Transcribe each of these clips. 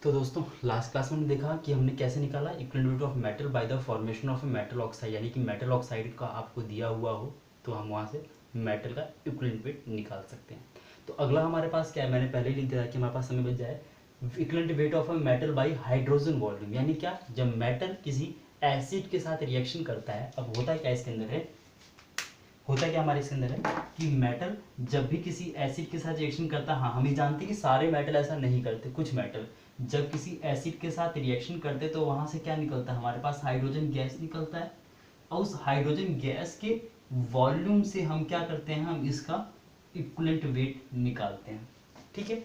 तो दोस्तों last class में हमने देखा कि हमने कैसे निकाला equivalent weight of metal by the formation of metal oxide, यानी कि मेटल ऑक्साइड का आपको दिया हुआ हो तो हम वहाँ से मेटल का इक्विवेलेंट वेट निकाल सकते हैं। तो अगला हमारे पास क्या है, मैंने पहले ही लिख दिया कि हमारे पास समय बच जाए equivalent weight of a metal by hydrogen volume, यानी क्या, जब मेटल किसी एसिड के साथ रिएक्शन करता है। अब होता क्या इसके अंदर है, होता क्या हमारे इसके अंदर है कि मेटल जब भी किसी एसिड के साथ रिएक्शन करता है, हाँ हम ये जानते हैं कि सारे मेटल ऐसा नहीं करते, कुछ मेटल जब किसी एसिड के साथ रिएक्शन करते तो वहां से क्या निकलता है, हमारे पास हाइड्रोजन गैस निकलता है। और उस हाइड्रोजन गैस के वॉल्यूम से हम क्या करते हैं, हम इसका इक्विवेलेंट वेट निकालते हैं। ठीक है,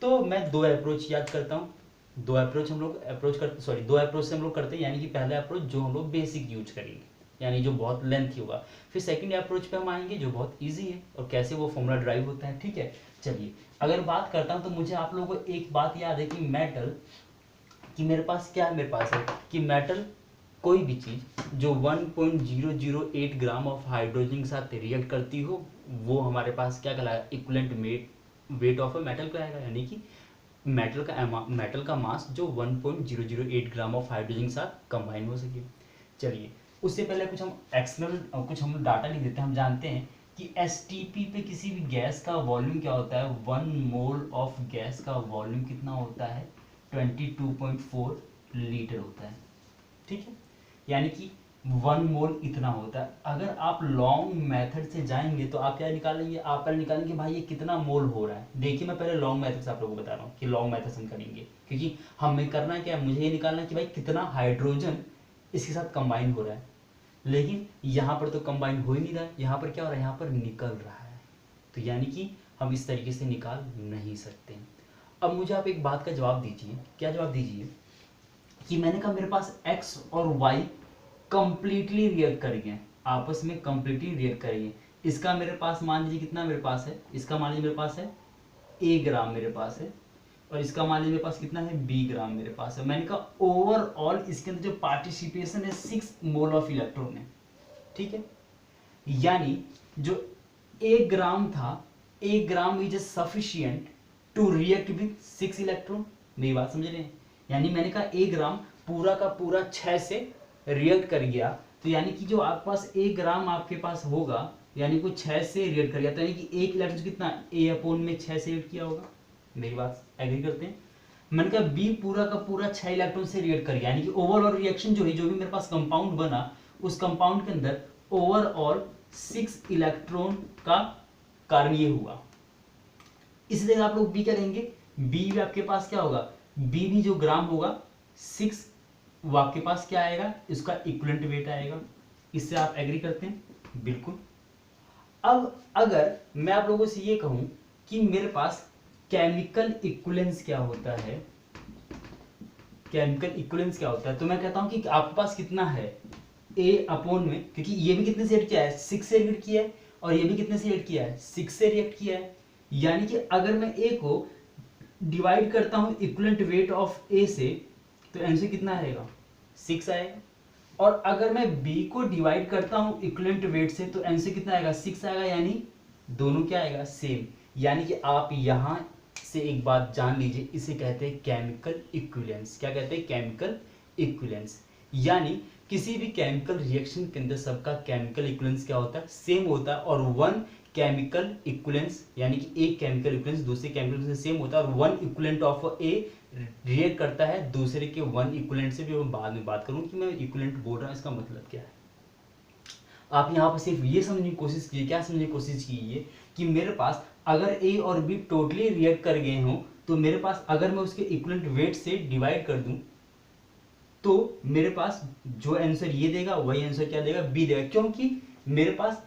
तो मैं दो अप्रोच याद करता हूँ। दो अप्रोच हम लोग अप्रोच करते, सॉरी दो अप्रोच से हम लोग करते हैं, यानी कि पहला अप्रोच जो हम लोग बेसिक यूज करेंगे, यानी जो बहुत लेंथी होगा। फिर सेकंड अप्रोच पे हम आएंगे जो बहुत इजी है और कैसे वो फॉर्मूला ड्राइव होता है। ठीक है, चलिए अगर बात करता हूँ तो मुझे आप लोगों को एक बात याद है कि मेटल कि मेरे पास क्या है, मेरे पास है कि मेटल कोई भी चीज़ जो 1.008 ग्राम ऑफ हाइड्रोजन के साथ रिएक्ट करती हो वो हमारे पास क्या कहलाएगा, equivalent weight of a metal कहलाएगा, यानी कि मेटल का मास जो 1.008 ग्राम ऑफ हाइड्रोजन के साथ कंबाइन हो सके। चलिए उससे पहले कुछ हम एक्सटर्नल कुछ हम डाटा लिख देते हैं। हम जानते हैं कि एसटीपी पे किसी भी गैस का वॉल्यूम क्या होता है, 1 मोल ऑफ गैस का वॉल्यूम कितना होता है, 22.4 लीटर होता है। ठीक है, यानी कि 1 मोल इतना होता है। अगर आप लॉन्ग मेथड से जाएंगे तो आप क्या निकालेंगे, आप पहले निकालेंगे भाई ये कितना मोल हो रहा है। देखिए मैं पहले लॉन्ग मेथड से आप लोगों को बता रहा हूँ कि लॉन्ग मेथड से हम करेंगे, क्योंकि हमें करना क्या है, मुझे ये निकालना है कि भाई कितना हाइड्रोजन इसके साथ कंबाइन हो रहा है। लेकिन यहाँ पर तो कंबाइन हो ही नहीं रहा है, यहाँ पर क्या हो रहा है, यहाँ पर निकल रहा है। तो यानी कि हम इस तरीके से निकाल नहीं सकते। अब मुझे आप एक बात का जवाब दीजिए, क्या जवाब दीजिए कि मैंने कहा मेरे पास x और y कंप्लीटली रिएक्ट करेंगे, आपस में कंप्लीटली रिएक्ट करेंगे। इसका मेरे पास मान लीजिए कितना मेरे पास है, इसका मान लीजिए मेरे पास है a ग्राम मेरे पास है, और इसका मान लीजिए मेरे पास कितना है b ग्राम मेरे पास है। मैंने कहा ओवरऑल इसके अंदर जो पार्टिसिपेशन है 6 मोल ऑफ इलेक्ट्रॉन है। ठीक है, यानी जो 1 ग्राम था, 1 gram is sufficient to react with 6 electron. मेरी बात समझ रहे हैं, यानी मैंने कहा 1 ग्राम पूरा का पूरा 6 से रिएक्ट कर गया, तो यानी कि जो आपके पास 1 ग्राम आपके पास होगा, यानी कि 6 से रिएक्ट कर गया, तो यानी कि एक इलेक्ट्रॉन कितना a अपॉन में 6 से रिएक्ट किया होगा। मेरी बात एग्री करते हैं। मैंने कहा b पूरा का पूरा 6 इलेक्ट्रॉन से रिएक्ट कर गया, यानी कि ओवरऑल रिएक्शन जो है, जो भी मेरे पास कंपाउंड बना उस कंपाउंड के अंदर ओवरऑल 6 इलेक्ट्रॉन का कार्य ये हुआ। इसी तरह आप लोग बी क्या लेंगे, बी भी आपके पास क्या होगा, बी भी जो ग्राम होगा 6 वो आपके पास क्या आएगा, इसका इक्विवेलेंट वेट आएगा। इससे आप एग्री करते हैं, बिल्कुल। अब अगर मैं आप लोगों से ये कहूं कि मेरे पास केमिकल इक्विवेलेंस क्या होता है, केमिकल इक्विवेलेंस क्या होता है, तो मैं कहता हूं कि आपके पास कितना है a अपॉन में, क्योंकि ये भी कितने से रिएक्ट किया है, 6 से रिएक्ट किया है, और ये भी कितने से रिएक्ट किया है, 6 से रिएक्ट किया है। यानी कि अगर मैं a को डिवाइड करता हूं इक्विवेलेंट वेट ऑफ a से, तो आंसर कितना आएगा, 6 आएगा। और अगर मैं b को डिवाइड करता हूं इक्विवेलेंट वेट से, तो आंसर कितना आएगा, 6 आएगा। यानी दोनों क्या आएगा, सेम। यानी कि आप यहां से एक बात जान लीजिए, इसे कहते हैं केमिकल इक्विवेलेंस। क्या कहते हैं, केमिकल इक्विवेलेंस। यानी किसी भी केमिकल रिएक्शन के अंदर सबका केमिकल इक्विवेलेंस क्या होता है, सेम होता है। और वन केमिकल इक्विवेलेंस यानी कि एक केमिकल इक्विवेलेंस दूसरे केमिकल से सेम होता है, और one equivalent of A react करता है दूसरे के वन इक्विवेलेंट से। भी मैं बाद में बात करूं कि मैं इक्विवेलेंट बोल रहा हूं इसका मतलब क्या है। आप यहाँ पर सिर्फ ये समझने की कोशिश कीजिए, क्या समझने की कोशिश कीजिए कि मेरे पास अगर ए और बी टोटली रिएक्ट कर गए हों, तो मेरे पास अगर मैं उसके इक्विवेलेंट वेट से डिवाइड कर दूं तो मेरे पास जो आंसर ये देगा वही आंसर क्या देगा, बी देगा। क्योंकि मेरे पास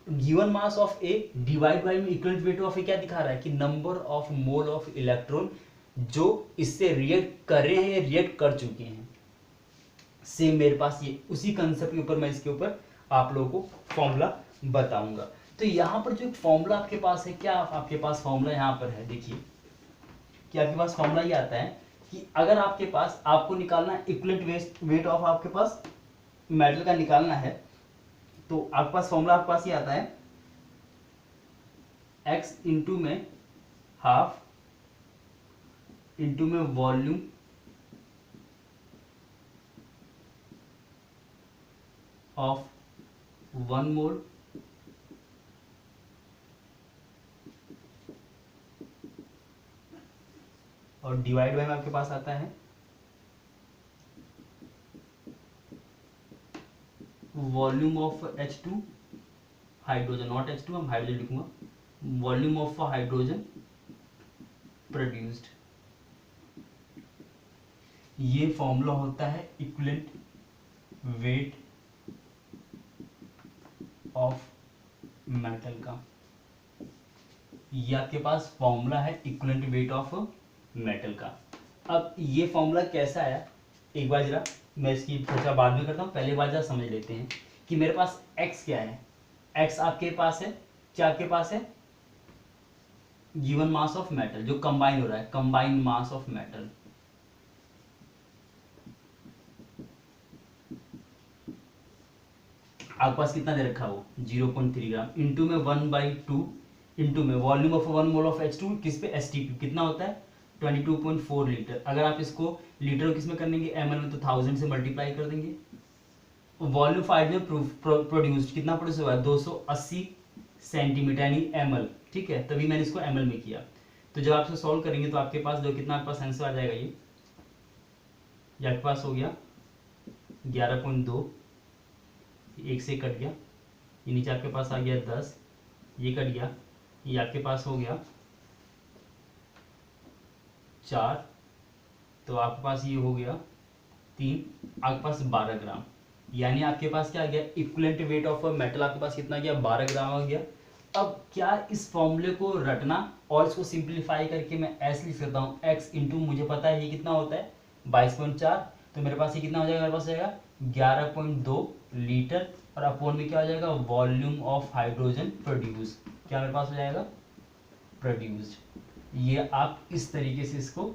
given mass of A divide by में इक्विवेलेंट वेट ऑफ ए क्या दिखा रहा है कि number of mole of electron जो इससे रिएक्ट कर रहे हैं या रिएक्ट कर चुके हैं। सेम मेरे पास ये उसी कंसेप्ट के ऊपर मैं इसके ऊपर आप लोगों को फॉर्मूला बताऊंगा। तो यहाँ पर जो एक फॉर्मूला आपके पास है, क्या आपके पास फॉर्मूला यहाँ पर है, देखिए कि आपके पास फॉर्मूला ये आता है कि अगर आपके पास आपको निकालना है इक्विवेलेंट वेट ऑफ आपके पास मेटल का निकालना है, तो आपके पास फॉर्मूला आपके पास ये आता है x इंटू में हाफ इंटू में वॉल्यूम ऑफ 1 मोल और डिवाइड बाय में आपके पास आता है volume of H2 hydrogen, not H2, हम हाइड्रोजन लिखूंगा, वॉल्यूम ऑफ हाइड्रोजन प्रोड्यूस्ड। ये फॉर्मूला होता है इक्विवेलेंट वेट ऑफ मेटल का। ये आपके पास फॉर्मूला है इक्विवेलेंट वेट ऑफ मेटल का। अब ये फॉर्मूला कैसा आया, एक बार जरा मैं इसकी चर्चा बाद में करता हूँ, पहले बार जरा समझ लेते हैं कि मेरे पास x क्या है। x आपके पास है, क्या आपके पास है, गिवन मास ऑफ मेटल जो कंबाइन हो रहा है, कंबाइंड मास ऑफ मेटल। आपके पास कितना दे रखा है वो 0.3 ग्राम, इंटू में 1/2 इंटू में volume of 1 mole of H2 किस पे STP कितना होता है 22.4 लीटर। अगर आप इसको लीटर किस में कर देंगे ml में, तो 1000 से मल्टीप्लाई कर देंगे। वॉल्यूम फाइव में प्रोड्यूस्ड कितना प्रोड्यूस हुआ है 280 सेंटीमीटर यानी ml, ठीक है, तभी मैंने इसको ml में किया। तो जब आप इसको सॉल्व करेंगे तो आपके पास जो कितना आपके पास आंसर आ जाएगा, ये आपके पास हो गया 11.2, एक से कट गया, ये नीचे आपके पास आ गया 10, ये कट गया, ये आपके पास हो गया 4, तो आपके पास ये हो गया 3, आपके पास 12 ग्राम, यानी आपके पास क्या आ गया इक्विवेलेंट वेट ऑफ मेटल आपके पास कितना गया 12 ग्राम आ गया। अब क्या इस फॉर्मूले को रटना और इसको सिंप्लीफाई करके मैं ऐसे लिख सकता हूँ x इंटू मुझे पता है ये कितना होता है 22.4, तो मेरे पास ये कितना हो जाएगा, मेरे पास आएगा 11.2 लीटर और अपोन में क्या हो जाएगा वॉल्यूम ऑफ हाइड्रोजन प्रोड्यूस, क्या मेरे पास हो जाएगा प्रोड्यूस्ड। ये आप इस तरीके से इसको,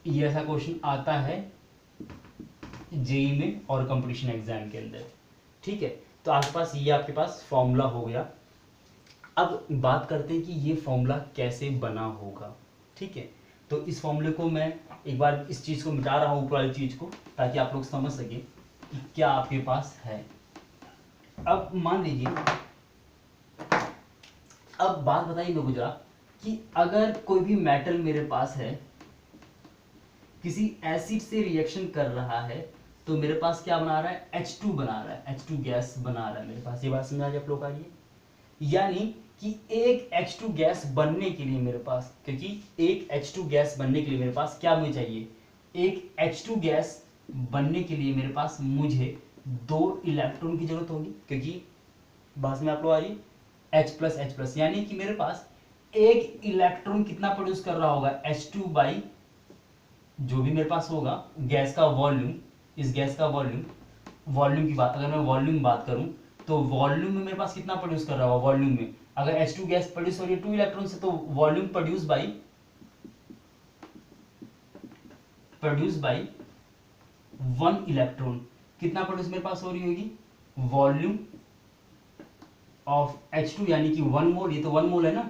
ये ऐसा क्वेश्चन आता है जेई में और कंपटीशन एग्जाम के अंदर, ठीक है। तो आपके पास ये आपके पास फॉर्मूला हो गया। अब बात करते हैं कि ये फॉर्मूला कैसे बना होगा, ठीक है। तो इस फॉर्मूले को मैं एक बार इस चीज को मिटा रहा हूँ ऊपर वाली चीज को, ताकि आप लोग समझ सके कि क्या आपके पास है। अब मान लीजिए, अब बात बताइए मेरे को जरा कि अगर कोई भी मेटल मेरे पास है किसी एसिड से रिएक्शन कर रहा है, तो मेरे पास क्या बना रहा है H2 बना रहा है, H2 गैस बना रहा है मेरे पास। ये बात समझ आ रही है आप लोग का, ये यानी कि एक H2 गैस बनने के लिए मेरे पास, क्योंकि एक H2 गैस बनने के लिए मेरे पास क्या मुझे चाहिए, एक H2 गैस बनने के लिए मेरे पास मुझे 2 इलेक्ट्रॉन की जरूरत होगी, क्योंकि बात में आप लोग आ रही है H+H+, यानी कि मेरे पास एक इलेक्ट्रॉन कितना प्रोड्यूस कर रहा होगा H2 बाई जो भी मेरे पास होगा गैस का वॉल्यूम, इस गैस का वॉल्यूम की बात, अगर मैं वॉल्यूम बात करूं तो वॉल्यूम में मेरे पास कितना प्रोड्यूस कर रहा होगा, वॉल्यूम में अगर H2 गैस प्रोड्यूस हो रही है 2 इलेक्ट्रॉन से, तो वॉल्यूम प्रोड्यूस बाई 1 इलेक्ट्रॉन कितना प्रोड्यूस मेरे पास हो रही होगी, वॉल्यूम ऑफ H2 यानी कि 1 मोल, ये तो 1 मोल है ना।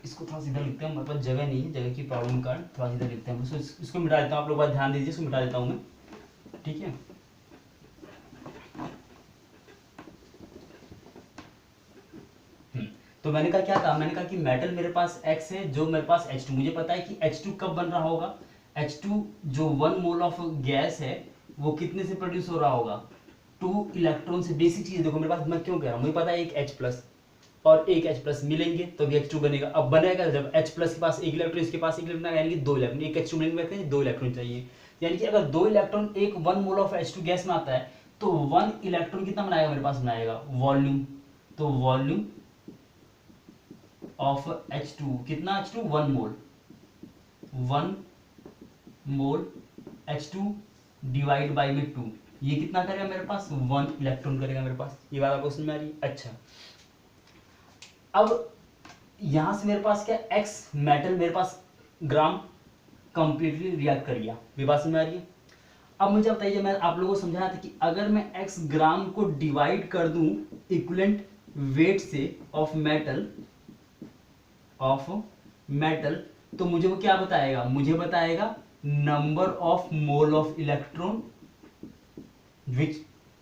इसको थोड़ा सीधा लिखते हैं, हमारे पास जगह नहीं है, जगह की प्रॉब्लम कारण थोड़ा सीधा लिखते हैं, इसको मिटा देता हूँ, आप लोग बात ध्यान दीजिए, इसको मिटा देता हूँ मैं, ठीक है। तो मैंने कहा क्या कहा, मैंने कहा कि मेटल मेरे पास X है, जो मेरे पास H2, मुझे पता है कि H2 कब बन रहा होगा, H2 जो 1 मोल ऑफ गैस है वो कितने से प्रोड्यूस हो रहा होगा 2 इलेक्ट्रॉन से। बेसिक चीज देखो मेरे पास, मैं क्यों कह रहा हूँ, मुझे पता है एक H+ और एक H+ मिलेंगे तो भी H2 बनेगा। अब बनेगा जब H+ के पास एक इलेक्ट्रॉन, इसके पास एक इलेक्ट्रॉन, यानी कि 2 इलेक्ट्रॉन, एक H2 मिलेंगे, 2 इलेक्ट्रॉन चाहिए, यानी कि अगर 2 इलेक्ट्रॉन एक 1 मोल ऑफ H2 गैस में आता है तो 1 इलेक्ट्रॉन कितना बनाएगा मेरे पास, बनाएगा वॉल्यूम, तो वॉल्यूम ऑफ H2 कितना, H2 1 mole, 1 mole H2 divide by में 2, ये कितना करेगा मेरे पास 1 इलेक्ट्रॉन करेगा मेरे पास। ये बात आपको समझ में आ रही है, अच्छा। अब यहां से मेरे पास क्या X मेटल मेरे पास ग्राम कंप्लीटली रिएक्ट कर गया, ये बात समझ में आ रही है। अब मुझे बताइए, मैं आप लोगों को समझाया था कि अगर मैं X ग्राम को डिवाइड कर दूं इक्विवेलेंट वेट से ऑफ मेटल तो मुझे वो क्या बताएगा, मुझे बताएगा number of mole of electron which,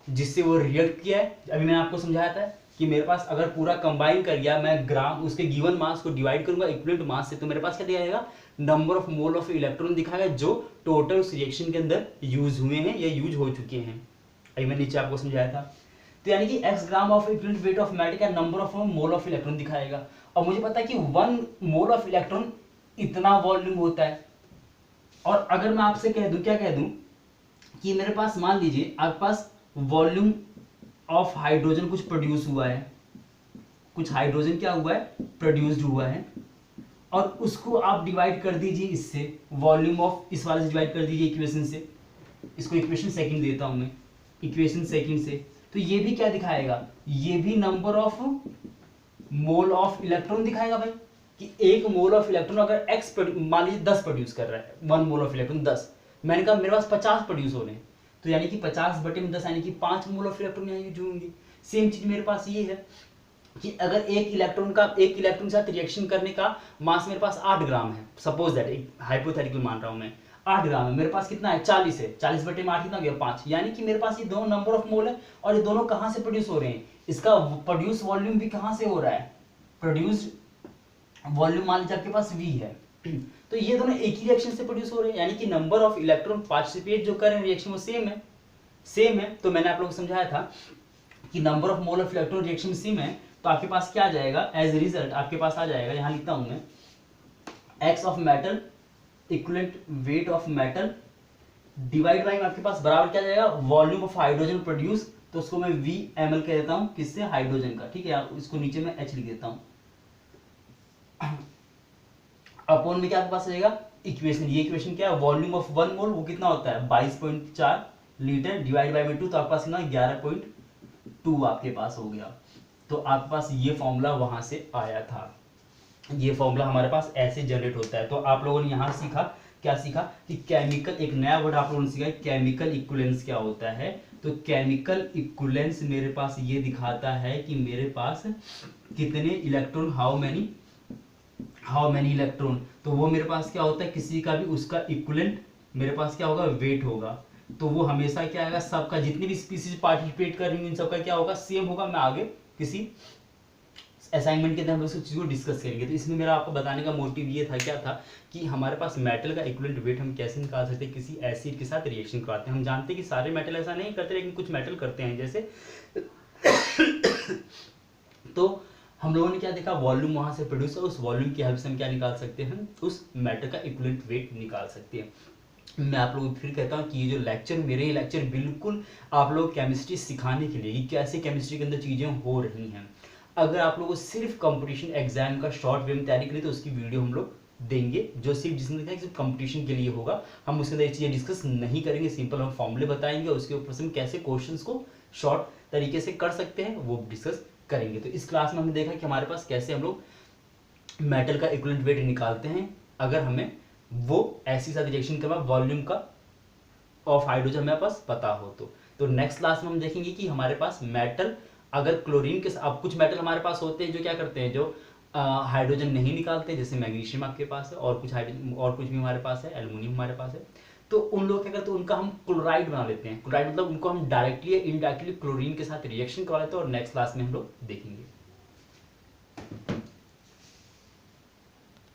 जिससे वो रिएक्ट किया है। अभी मैंने आपको समझाया था कि मेरे पास अगर पूरा कंबाइन कर गया, मैं ग्राम उसके गिवन मास को डिवाइड करूंगा इक्विवेलेंट मास से, तो मेरे पास क्या दिखाएगा, number of mole of electron दिखाएगा जो टोटल उस रिएक्शन के अंदर यूज हुए हैं या यूज हो चुके हैं। अभी मैं नीचे आपको समझाया था। तो यानी कि x gram of equivalent weight of metal का number of mole of electron दिखाएगा। और मुझे पता है कि 1 मोल ऑफ इलेक्ट्रॉन इतना वॉल्यूम होता है। और अगर मैं आपसे कह दूं, क्या कह दूं, कि मेरे पास मान लीजिए आपके पास वॉल्यूम ऑफ हाइड्रोजन कुछ प्रोड्यूस हुआ है, कुछ हाइड्रोजन क्या हुआ है, प्रोड्यूस्ड हुआ है, और उसको आप डिवाइड कर दीजिए इससे, वॉल्यूम ऑफ इस वाले से डिवाइड कर दीजिए इक्वेशन से, इसको इक्वेशन सेकंड देता हूं मैं, इक्वेशन सेकंड से, तो ये भी क्या दिखाएगा, ये भी number of mole of electron दिखाएगा भाई, कि एक मोल ऑफ इलेक्ट्रॉन अगर एक्स मान लीजिए 10 प्रोड्यूस कर रहा है, 1 मोल ऑफ इलेक्ट्रॉन 10, मैंने कहा मेरे पास 50 प्रोड्यूस हो रहे हैं, तो यानी कि 50/10 यानी कि 5 मोल ऑफ इलेक्ट्रॉन यहाँ यूज होंगे। सेम चीज मेरे पास ये है कि अगर एक इलेक्ट्रॉन के साथ रिएक्शन करने का मास मेरे पास 8 ग्राम है, सपोज दैट, एक हाइपोथेटिकल मान रहा हूं मैं, 8 ग्राम है, मेरे पास कितना है, 40 है, 40/8 कितना गया, 5, यानी कि मेरे पास ये दोनों नंबर ऑफ मोल है, और ये दोनों कहां से प्रोड्यूस हो रहे हैं, इसका प्रोड्यूस वॉल्यूम भी कहां से हो रहा है, प्रोड्यूस्ड वॉल्यूम मान लीजिए आपके पास V है, तो ये दोनों एक ही रिएक्शन से प्रोड्यूस हो रहे हैं, यानी कि नंबर ऑफ इलेक्ट्रॉन पार्टिसिपेट जो कर रहे हैं रिएक्शन वो सेम है, सेम है। तो मैंने आप लोगों को समझाया था कि number of mole of electron reaction same है, तो आपके पास क्या आ जाएगा, एज ए रिजल्ट आपके पास आ जाएगा, यहां लिखता हूं मैं, x of metal equivalent weight of metal divide by आपके पास बराबर क्या जाएगा, वॉल्यूम ऑफ हाइड्रोजन प्रोड्यूस, तो उसको मैं VmL कह देता हूं, किससे, हाइड्रोजन का, ठीक है, इसको नीचे में H लिख देता हूं, अपॉन में क्या आपके पास रहेगा, इक्वेशन, ये इक्वेशन क्या है, वॉल्यूम ऑफ 1 मोल वो कितना होता है, 22.4 लीटर, डिवाइड बाई 2, तो आपके पास कितना, 11.2 आपके पास हो गया। तो आपके पास ये फॉर्मूला वहां से आया था, ये फॉर्मूला हमारे पास ऐसे जनरेट होता है। तो आप लोगों ने यहां सीखा, क्या सीखा, कि केमिकल, एक नया वर्ड आप लोगों ने सीखा, केमिकल इक्विवेलेंस क्या होता है। तो केमिकल इक्विवेलेंस मेरे पास ये दिखाता है कि मेरे पास कितने इलेक्ट्रॉन, हाउ मेनी इलेक्ट्रॉन, तो वो मेरे पास क्या होता है, किसी का भी उसका इक्विवेलेंट मेरे पास क्या होगा, वेट होगा, तो वो हमेशा क्या आएगा, सबका, जितनी भी स्पीसीज पार्टिसिपेट कर रही है इन सबका क्या होगा, सेम होगा। मैं आगे किसी असाइनमेंट के अंदर हम लोग इस चीज को डिस्कस करेंगे। तो इसमें मेरा आपको बताने का मोटिव ये था, क्या था, कि हमारे पास मेटल का इक्विवेलेंट वेट हम कैसे निकाल सकते हैं किसी एसिड के साथ रिएक्शन करवाते हैं। हम जानते हैं कि सारे मेटल ऐसा नहीं करते, लेकिन कुछ मेटल करते हैं जैसे तो हम लोगों ने क्या देखा, वॉल्यूम वहां से प्रोड्यूस है, उस वॉल्यूम की हेल्प से हम क्या निकाल सकते हैं, उस मेटल का इक्विवेलेंट वेट निकाल सकते हैं। मैं आप लोगों को फिर कहता हूँ कि ये जो लेक्चर, मेरे लेक्चर बिल्कुल आप लोग केमिस्ट्री सिखाने के लिए, कि कैसे केमिस्ट्री के अंदर चीजें हो रही हैं। अगर आप लोगों को सिर्फ कंपटीशन एग्जाम का शॉर्ट वे में तैयारी करें, तो उसकी वीडियो हम लोग देंगे, जो सिर्फ जिसने देखा सिर्फ कंपटीशन के लिए होगा। हम उसके अंदर चीजें डिस्कस नहीं करेंगे, सिंपल हम फॉर्मूले बताएंगे, उसके ऊपर से हम कैसे क्वेश्चंस को शॉर्ट तरीके से कर सकते हैं वो डिस्कस करेंगे। तो इस क्लास में हमने देखा कि हमारे पास कैसे हम लोग मेटल का इक्विवेलेंट वेट निकालते हैं, अगर हमें वो ऐसी साथ रिएक्शन के बाद वॉल्यूम का ऑफ हाइड्रोजन हमारे पास पता हो। तो नेक्स्ट क्लास में हम देखेंगे कि हमारे पास मेटल, अगर क्लोरीन के, अब कुछ मेटल हमारे पास होते हैं जो क्या करते हैं, जो हाइड्रोजन नहीं निकालते, जैसे मैग्नीशियम आपके पास है, और कुछ हाइड्रोजन, और कुछ भी हमारे पास है, एल्युमिनियम हमारे पास है। तो उन लोग क्या करते हैं, उनका हम क्लोराइड बना लेते हैं। क्लोराइड मतलब उनको हम डायरेक्टली या इनडायरेक्टली क्लोरीन के साथ रिएक्शन करवा लेते हैं, और नेक्स्ट क्लास में हम लोग देखेंगे।